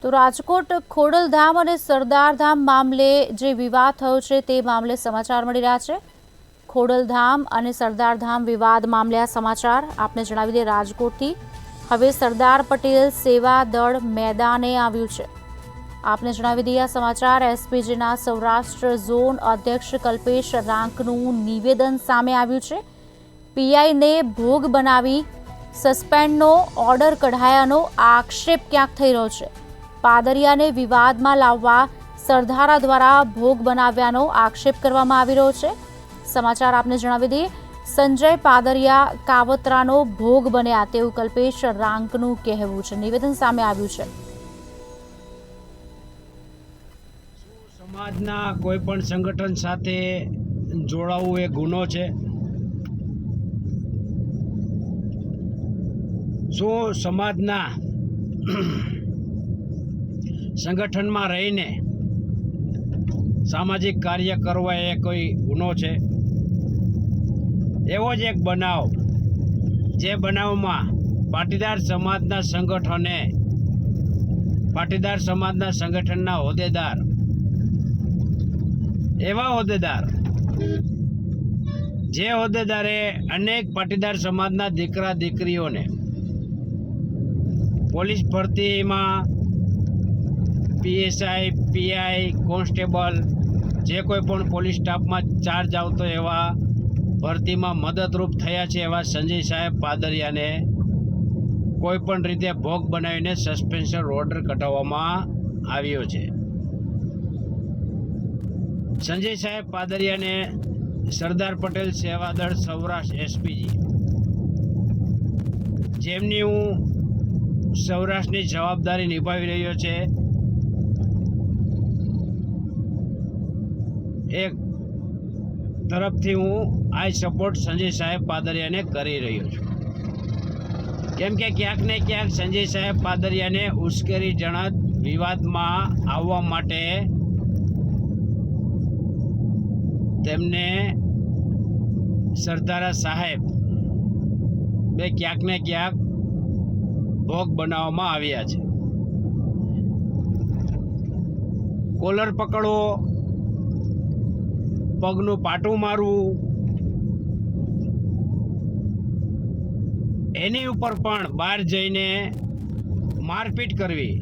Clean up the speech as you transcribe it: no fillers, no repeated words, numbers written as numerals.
તો રાજકોટ ખોડલધામ અને સરદારધામ મામલે જે વિવાદ થયો છે તે મામલે સમાચાર મળી રહ્યા છે। ખોડલધામ અને સરદારધામ વિવાદ મામલે આ સમાચાર આપને જણાવી દે। રાજકોટથી હવે સરદાર પટેલ સેવા દળ મેદાને આવ્યું છે। આપને જણાવી દઈએ આ સમાચાર એસપીજીના સૌરાષ્ટ્ર ઝોન અધ્યક્ષ કલ્પેશ રાંકનું નિવેદન સામે આવ્યું છે। પીઆઈને ભોગ બનાવી સસ્પેન્ડનો ઓર્ડર કઢાયાનો આક્ષેપ ક્યાંક થઈ રહ્યો છે। પાદરિયાને વિવાદમાં લાવવા સરદારા દ્વારા ભોગ બનાવ્યાનો આક્ષેપ કરવામાં આવી રહ્યો છે। સમાચાર આપને જણાવી દઈએ, સંજય પાદરિયા કાવતરાનો ભોગ બન્યા તેવું કલ્પેશ રાંકનું કહેવું છે। નિવેદન સામે આવ્યું છે। સમાજના કોઈ પણ સંગઠન સાથે જોડાવું એ ગુનો છે। શું સમાજના સંગઠનમાં રહીને સામાજિક કાર્ય કરવા એ કોઈ ગુનો છે? એવો જ એક બનાવ, જે બનાવમાં પાટીદાર સમાજના સંગઠનના હોદ્દેદાર, એવા હોદ્દેદાર જે હોદ્દેદારે અનેક પાટીદાર સમાજના દીકરા દીકરીઓને પોલીસ ભરતીમાં પીએસઆઈ, પીઆઈ, કોન્સ્ટેબલ, જે કોઈ પણ પોલીસ સ્ટાફમાં ચાર્જ આવતો એવા ભરતીમાં મદદરૂપ થયા છે એવા સંજય સાહેબ પાદરિયાને કોઈ પણ રીતે ભોગ બનાવીને સસ્પેન્શન ઓર્ડર કઢાવવામાં આવ્યો છે। સંજય સાહેબ પાદરિયાને સરદાર પટેલ સેવાદળ સૌરાષ્ટ્ર એસપીજી, જેમની હું સૌરાષ્ટ્રની જવાબદારી નિભાવી રહ્યો છે, એક તરફથી હું આઈ સપોર્ટ સંજય સાહેબ પાદરિયાને કરી રહ્યો છું। કેમ કે ક્યાંક ને ક્યાંક સંજય સાહેબ પાદરિયાને ઉશ્કેરણીજનક વિવાદમાં આવવા માટે તેમને સરદારા સાહેબ બે ક્યાંક ને ક્યાંક ભોગ બનાવવામાં આવ્યા છે। કોલર પકડવો, પગનું પાટું મારવું, એની ઉપર પણ બહાર જઈને મારપીટ કરવી,